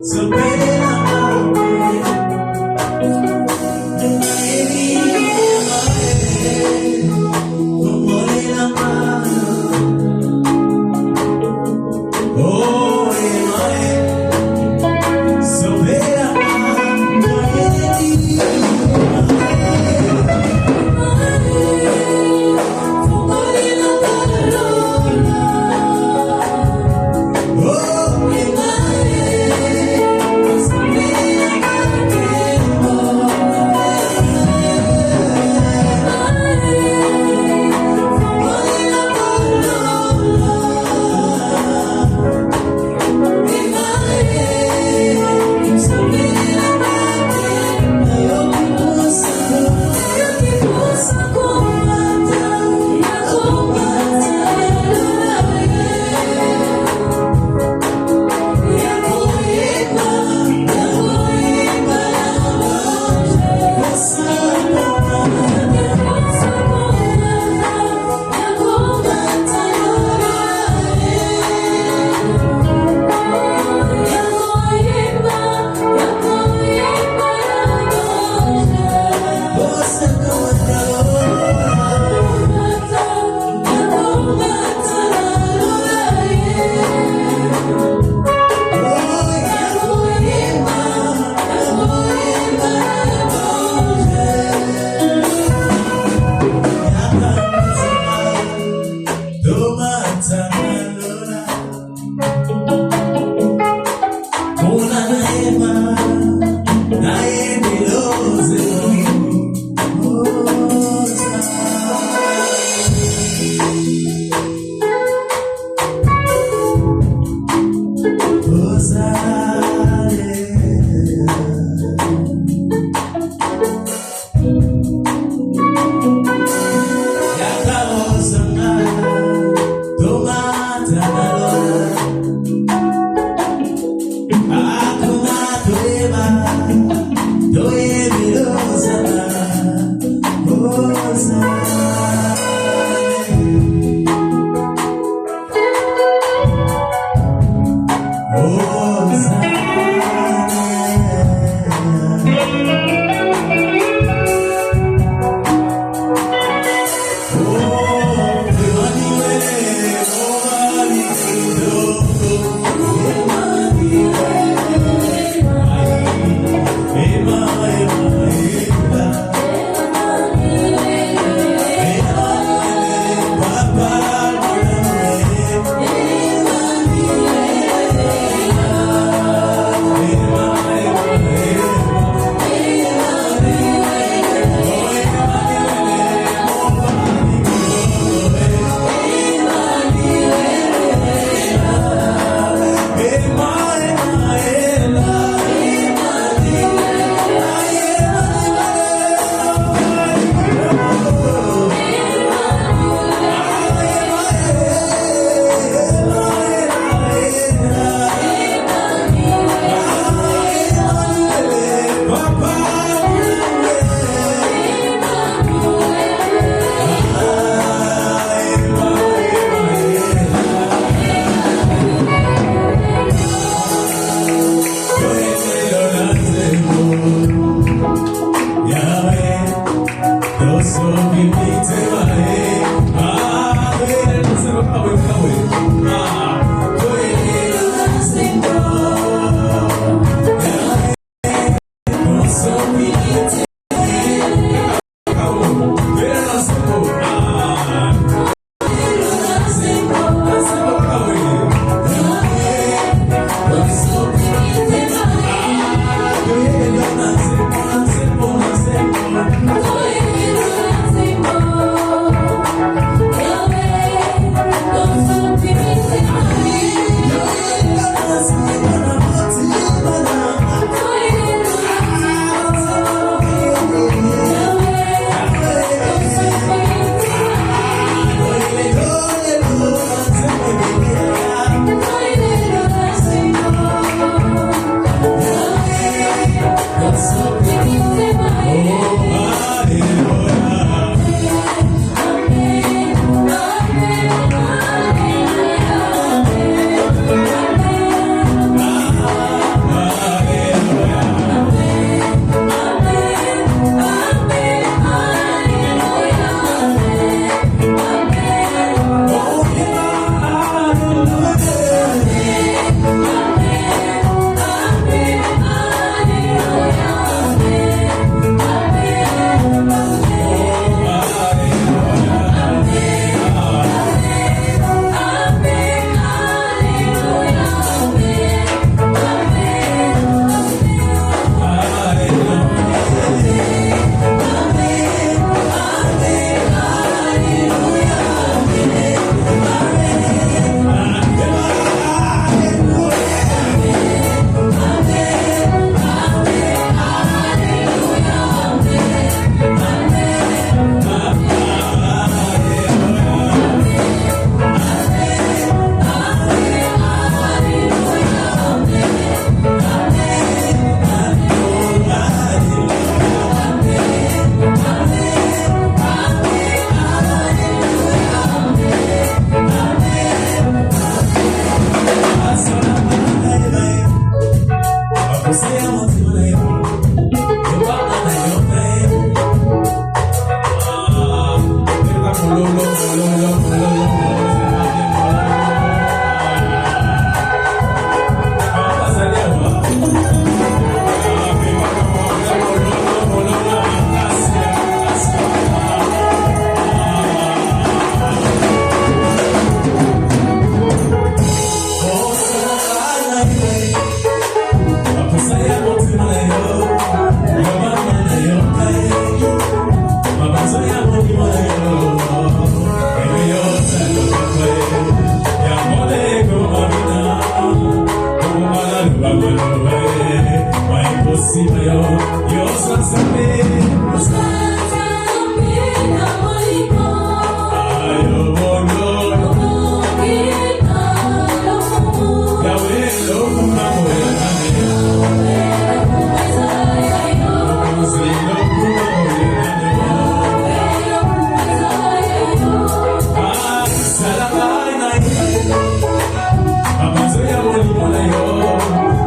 So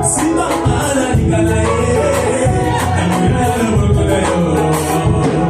Simama na nikalaye, na mwana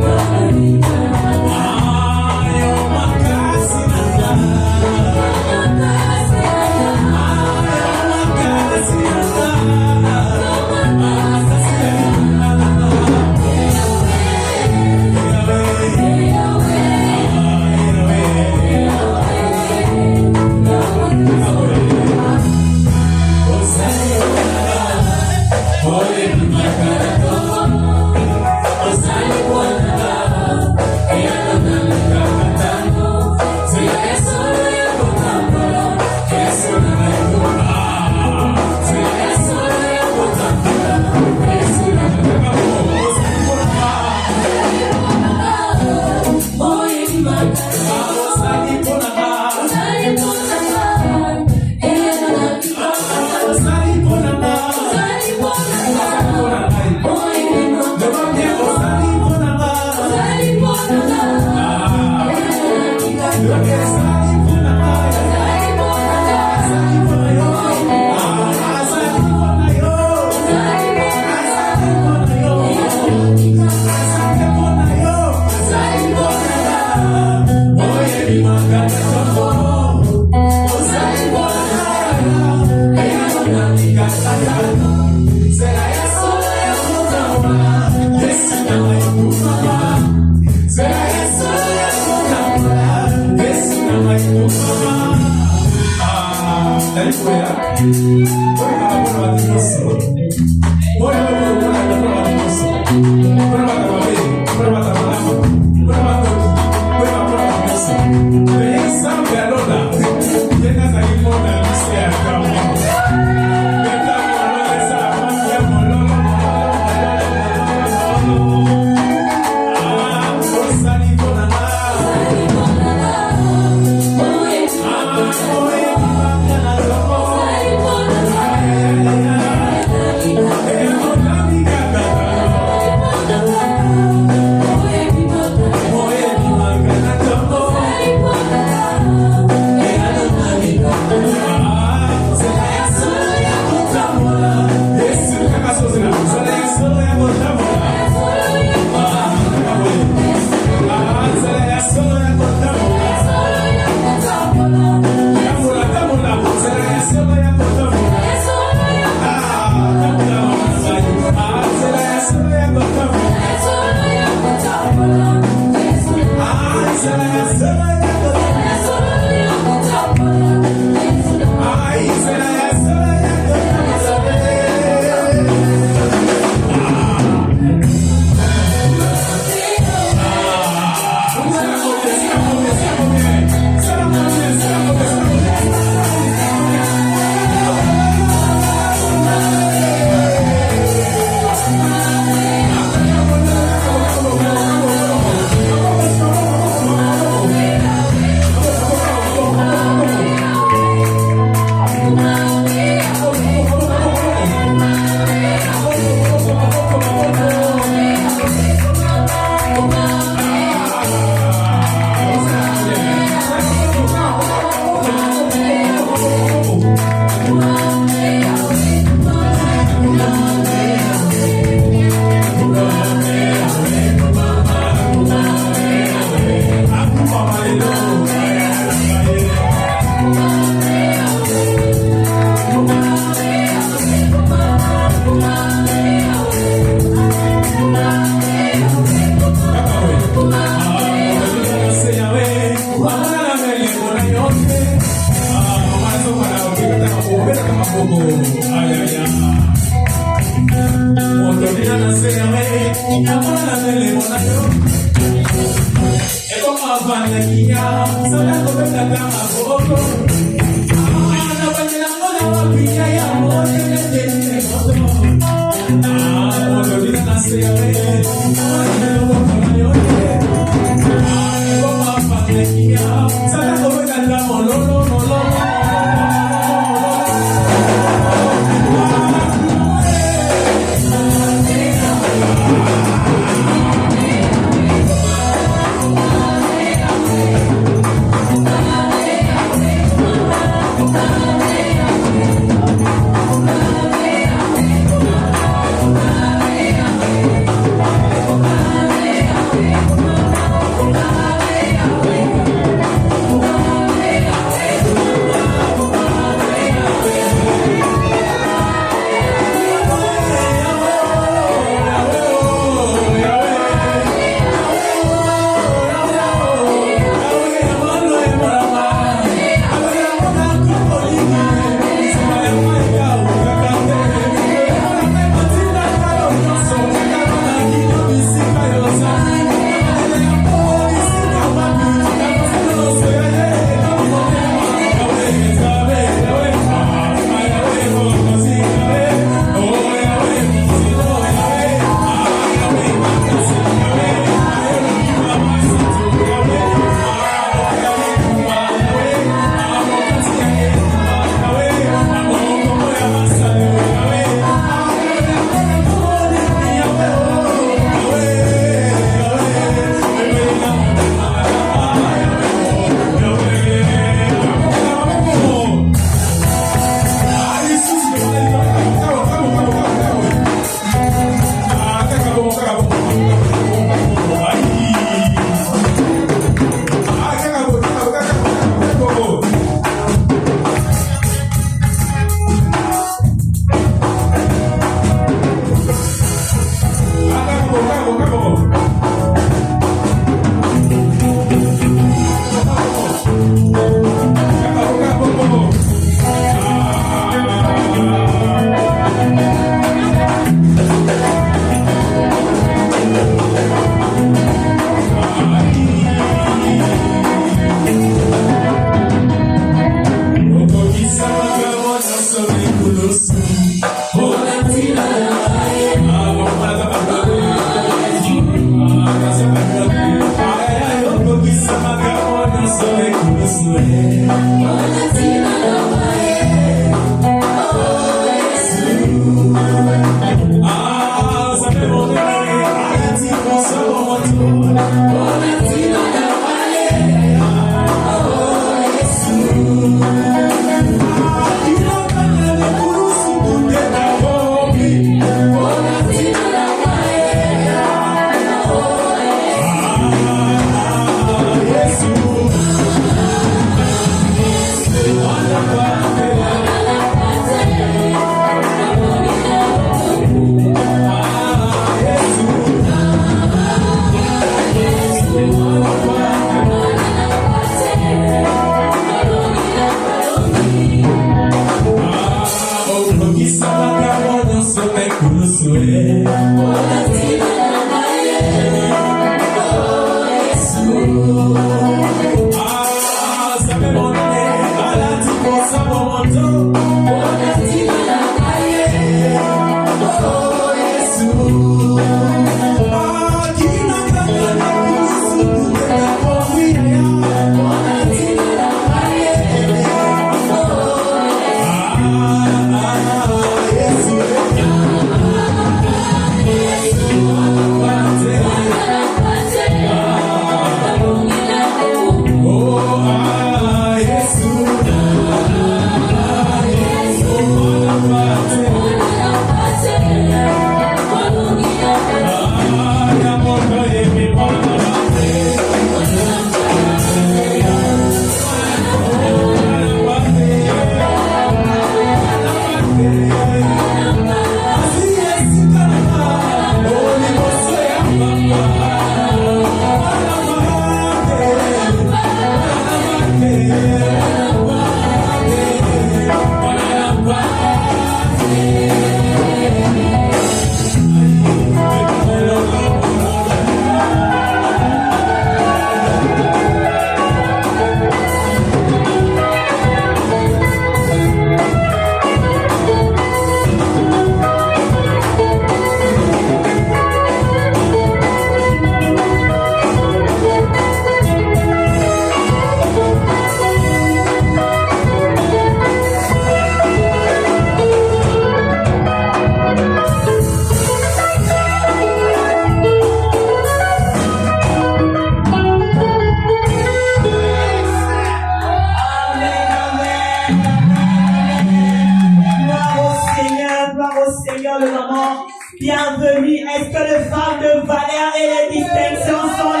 Bienvenue. Est-ce que les femmes de valeur et les distinctions sont là?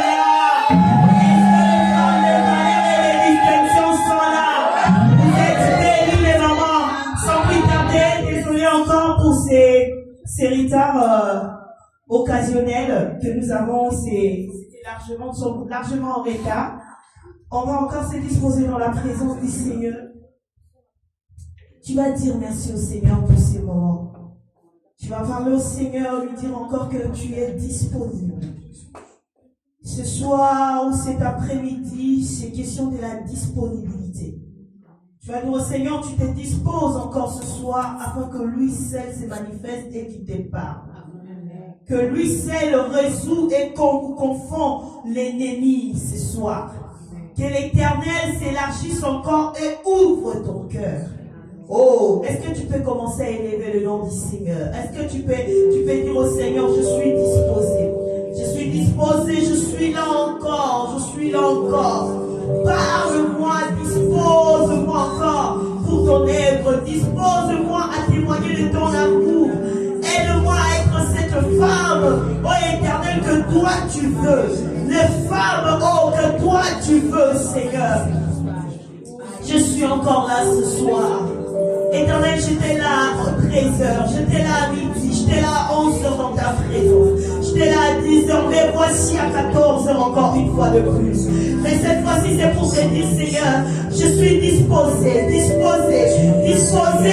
Ces retards occasionnels que nous avons, sont largement en retard. On va encore se disposer dans la présence du Seigneur. Tu vas dire merci au Seigneur pour ces moments. Tu vas parler au Seigneur, lui dire encore que tu es disponible. Ce soir ou cet après-midi, c'est question de la disponibilité. Tu vas dire au Seigneur, tu te disposes encore ce soir afin que lui seul se manifeste et qu'il te parle. Que lui seul résout et confond l'ennemi ce soir. Que l'Éternel s'élargisse encore et ouvre ton cœur. Oh, est-ce que tu peux commencer à élever le nom du Seigneur? Est-ce que tu peux dire au Seigneur, je suis disposé. Je suis disposé, je suis là encore, je suis là encore. Parle-moi, dispose-moi encore pour ton œuvre. Dispose-moi à témoigner de ton amour. Aide-moi à être cette femme, oh Éternel, que toi tu veux. Les femmes, oh, que toi tu veux, Seigneur. Je suis encore là ce soir. Éternel, j'étais là à 13h, j'étais là à midi, j'étais là à 11h dans ta présence, j'étais là à 10h, mais voici à 14h encore une fois de plus. Mais cette fois-ci, c'est pour te dire, Seigneur, je suis disposé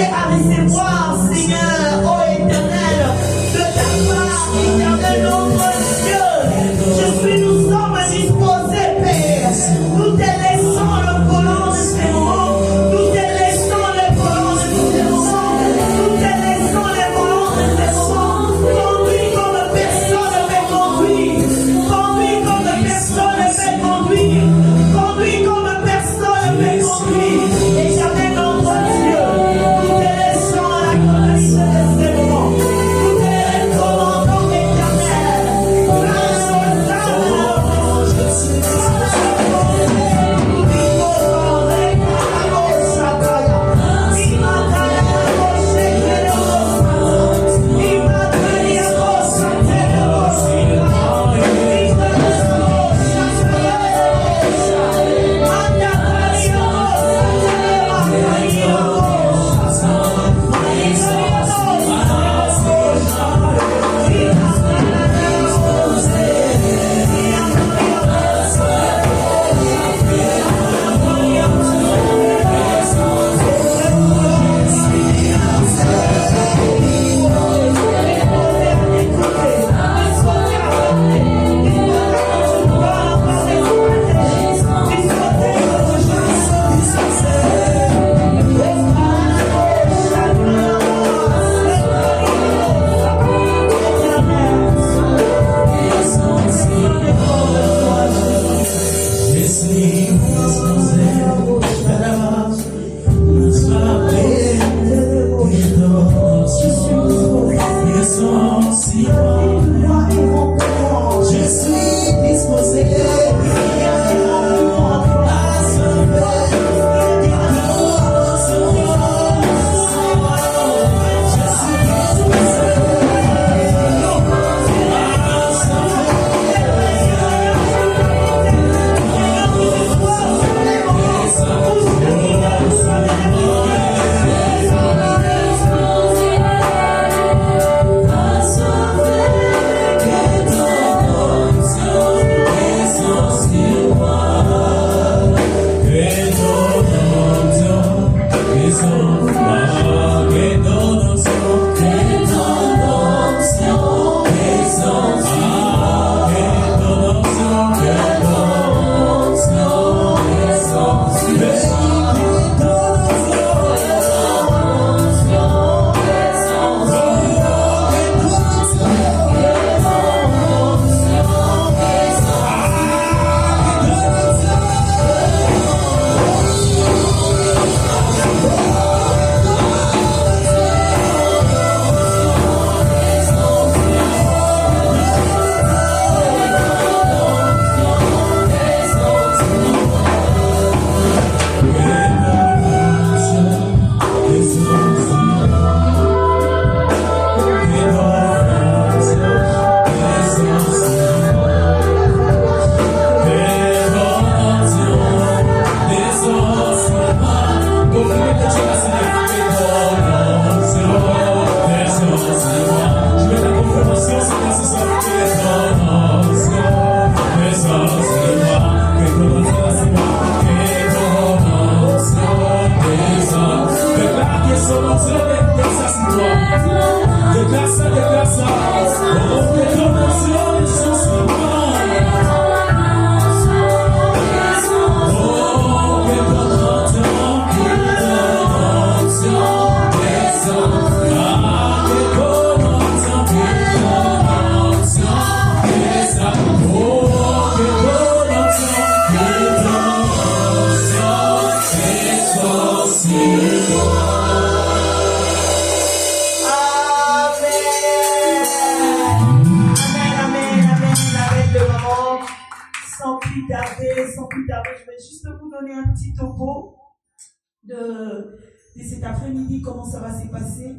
à recevoir, Seigneur, oh Éternel, de ta part, Éternel, notre Dieu. Nous sommes disposés, Père. Nous te laissons le volant de ces moments. Nous te laissons le volant de ces moments. Nous te laissons le volant de ces moments. Conduis comme personne ne peut conduire. Conduis comme personne ne peut conduire. Conduis comme personne ne peut conduire. Éternel notre Dieu, nous te laissons la de cet après-midi, comment ça va se passer.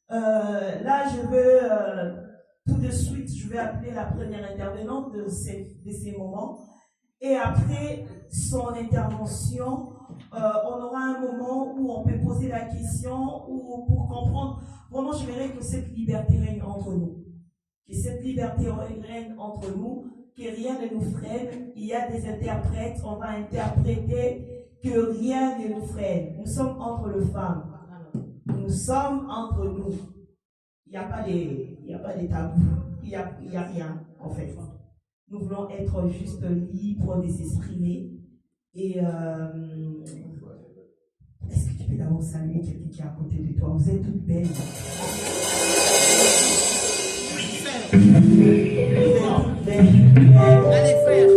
Là, je veux tout de suite, je vais appeler la première intervenante de ces moments. Et après son intervention, on aura un moment où on peut poser la question ou pour comprendre. Vraiment, je verrai que cette liberté règne entre nous. Que cette liberté règne entre nous, que rien ne nous freine. Il y a des interprètes, on va interpréter que rien ne nous freine. Nous sommes entre les femmes. Nous sommes entre nous. Il n'y a pas de tabou. Il n'y a rien, en fait. Nous voulons être juste libres de s'exprimer. Et est-ce que tu peux d'abord saluer quelqu'un qui est à côté de toi? Vous êtes toutes belles. Vous êtes toutes belles. Allez, frère.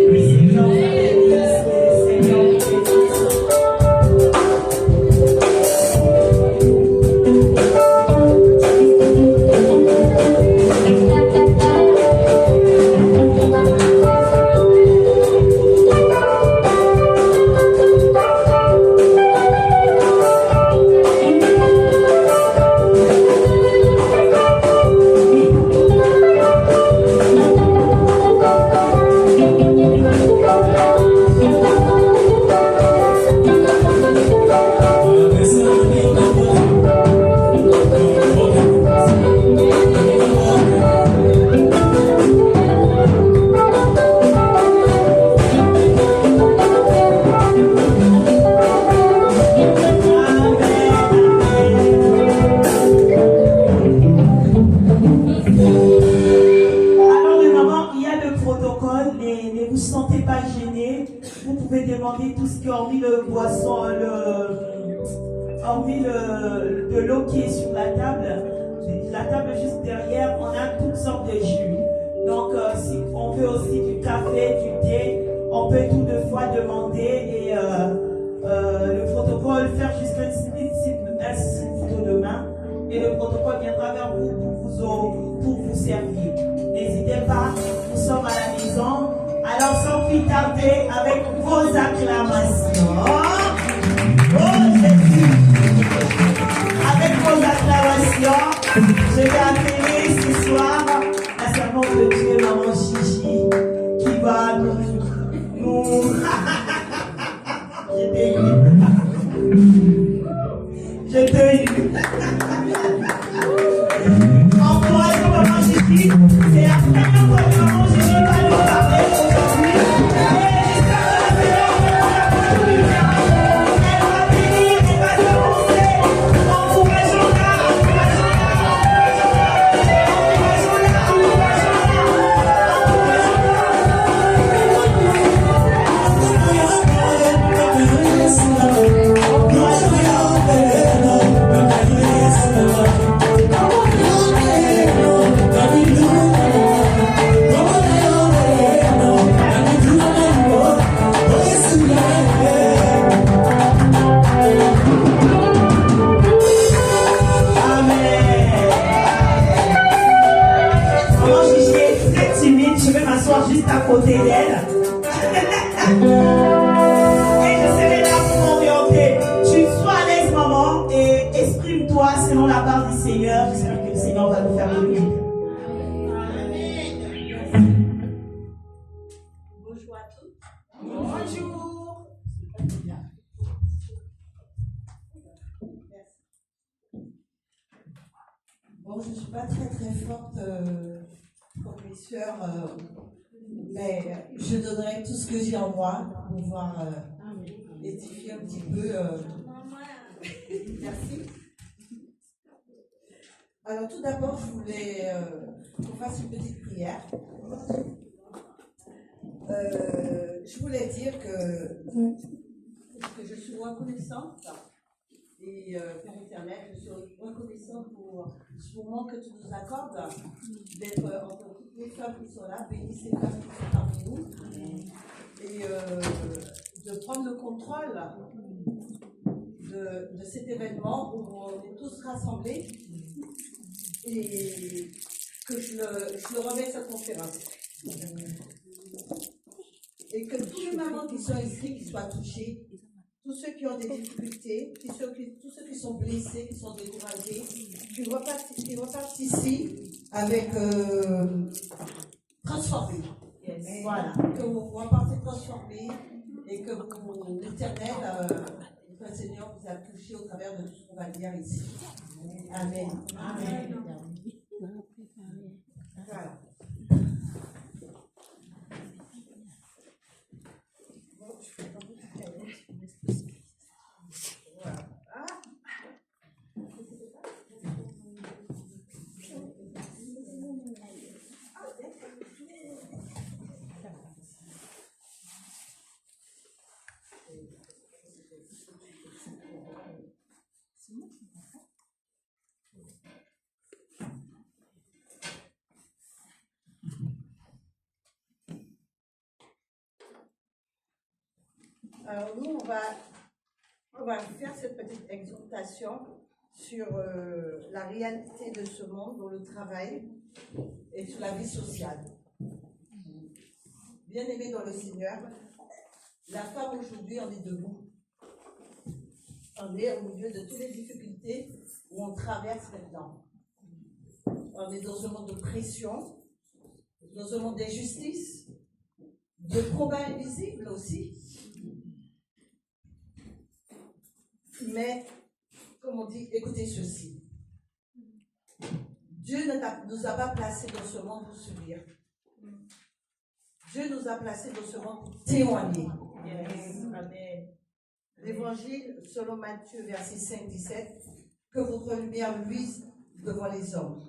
De l'eau qui est sur la table juste derrière, on a toutes sortes de jus. Donc, si on veut aussi du café, du thé, on peut tout de fois demander et le protocole faire juste un photo de main et le protocole viendra vers vous pour vous servir. N'hésitez pas, nous sommes à la maison. Alors, sans plus tarder, avec vos acclamations. Oh Jésus! Avec vos acclamations, je vais appeler ce soir la servante de Dieu, Maman Chichi, qui va nous... Je t'ai eu. Encourageons Maman Chichi. C'est la première fois que Maman Chichi va nous parler aujourd'hui. Juste à côté d'elle. Et je serai là pour m'orienter. Tu sois à l'aise, maman, et exprime-toi selon la part du Seigneur. J'espère que le Seigneur va nous faire le mieux. Bonjour à tous. Bonjour. Bon, je ne suis pas très forte comme mes sœurs. Mais je donnerai tout ce que j'ai en moi pour pouvoir édifier un petit peu. Merci. Alors tout d'abord, je voulais qu'on fasse une petite prière. Je voulais dire que je suis reconnaissante et Père éternel, je suis reconnaissante pour ce moment que tu nous accordes d'être entre toutes les femmes qui sont là, bénis ces femmes qui sont parmi nous et de prendre le contrôle de cet événement où on est tous rassemblés et que je le remets cette conférence. Et que tous les mamans qui sont ici, qui soient touchées, tous ceux qui ont des difficultés, tous ceux qui sont blessés, qui sont découragés, qui repartent ici avec transformés. Yes. Voilà, que vous repartez transformés et que l'Éternel, le Seigneur vous a touché au travers de tout ce qu'on va dire ici. Amen. Amen. Voilà. Alors nous, on va faire cette petite exhortation sur la réalité de ce monde, dans le travail et sur la vie sociale. Bien-aimés dans le Seigneur, la femme aujourd'hui, on est debout. On est au milieu de toutes les difficultés où on traverse maintenant. On est dans un monde de pression, dans un monde d'injustice, de combats invisibles aussi. Mais, comme on dit, écoutez ceci. Dieu ne nous a pas placés dans ce monde pour subir. Dieu nous a placés dans ce monde pour témoigner. Yes. Amen. L'évangile, selon Matthieu, verset 5-17, que votre lumière luise devant les hommes.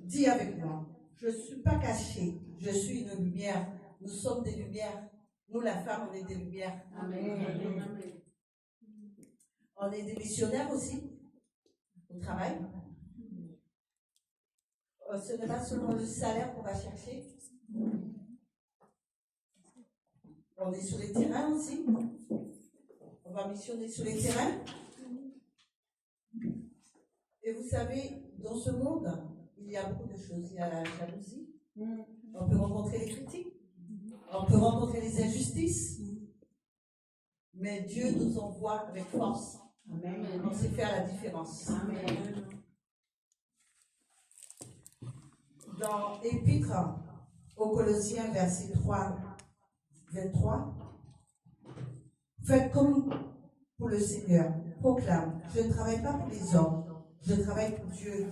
Dis avec moi, je ne suis pas caché, je suis une lumière. Nous sommes des lumières. Nous, la femme, on est des lumières. Amen. Amen. On est des missionnaires aussi, au travail. Ce n'est pas seulement le salaire qu'on va chercher. On est sur les terrains aussi. On va missionner sur les terrains. Et vous savez, dans ce monde, il y a beaucoup de choses. Il y a la jalousie. On peut rencontrer les critiques. On peut rencontrer les injustices. Mais Dieu nous envoie avec force. Amen. On sait faire la différence. Amen. Dans Épître aux Colossiens, verset 3, 23, faites comme pour le Seigneur, proclame, je ne travaille pas pour les hommes, je travaille pour Dieu,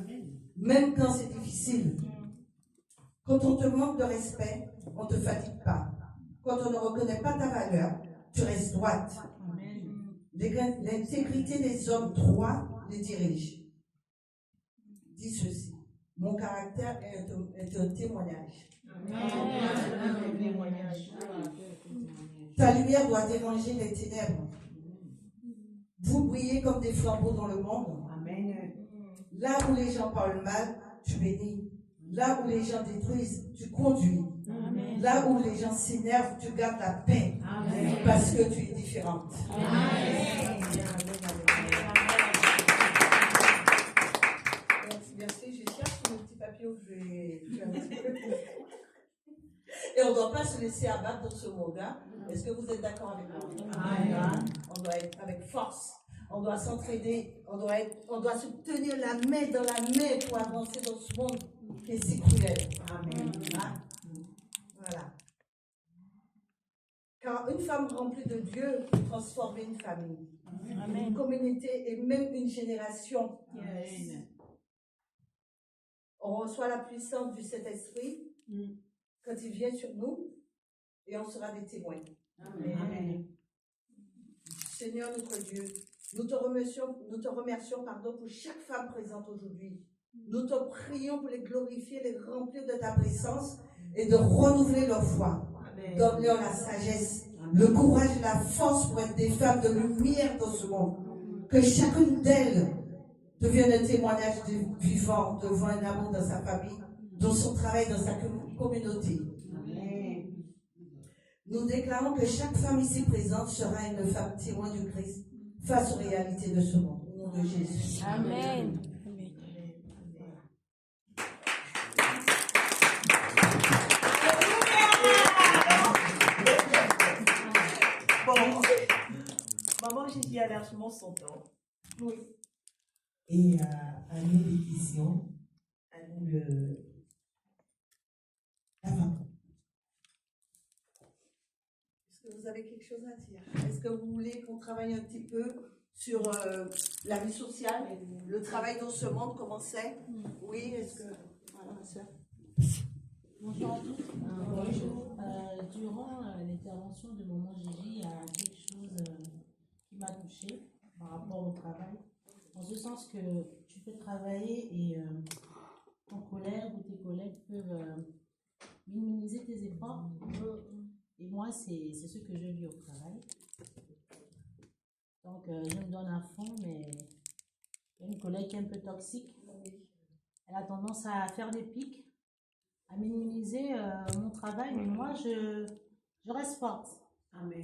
même quand c'est difficile. Quand on te manque de respect, on ne te fatigue pas. Quand on ne reconnaît pas ta valeur, tu restes droite. L'intégrité des hommes droits les dirige. Dis ceci. Mon caractère est un témoignage. Ta lumière doit déranger les ténèbres. Vous brillez comme des flambeaux dans le monde. Là où les gens parlent mal, tu bénis. Là où les gens détruisent, tu conduis. Amen. Là où les gens s'énervent, tu gardes la paix. Amen. Parce que tu es différente. Amen. Merci, je cherche mon petit papier où je vais un petit peu. Et on ne doit pas se laisser abattre dans ce monde. Hein? Est-ce que vous êtes d'accord avec moi? Amen. On doit être avec force. On doit s'entraider. On doit se tenir la main dans la main pour avancer dans ce monde qui est si cruel. Amen. Hein? Voilà. Car une femme remplie de Dieu peut transformer une famille, Amen. Une communauté et même une génération. Yes. On reçoit la puissance du Saint-Esprit quand il vient sur nous et on sera des témoins. Amen. Amen. Seigneur notre Dieu, nous te remercions pour chaque femme présente aujourd'hui. Nous te prions pour les glorifier, les remplir de ta présence et de renouveler leur foi. Donne-leur la sagesse, le courage et la force pour être des femmes de lumière dans ce monde. Que chacune d'elles devienne un témoignage vivant devant un amour dans sa famille, dans son travail, dans sa communauté. Nous déclarons que chaque femme ici présente sera une femme témoin du Christ face aux réalités de ce monde. Au nom de Jésus. Amen. Bon, maman Gigi a largement son temps. Oui. Et à nous l'édition, à nous la fin. Est-ce que vous avez quelque chose à dire? Est-ce que vous voulez qu'on travaille un petit peu sur la vie sociale, le travail dans ce monde, comment c'est? Oui, est-ce que... Voilà, ma soeur. Bonjour à tous. Bonjour. Durant l'intervention de maman Gigi, il y a quelque chose qui m'a touchée par rapport au travail. En ce sens que tu peux travailler et ton collègue ou tes collègues peuvent minimiser tes efforts. Et moi, c'est ce que je vis au travail. Donc, je me donne à fond, mais il y a une collègue qui est un peu toxique. Elle a tendance à faire des pics, à minimiser mon travail, mais moi, je reste forte. Amen.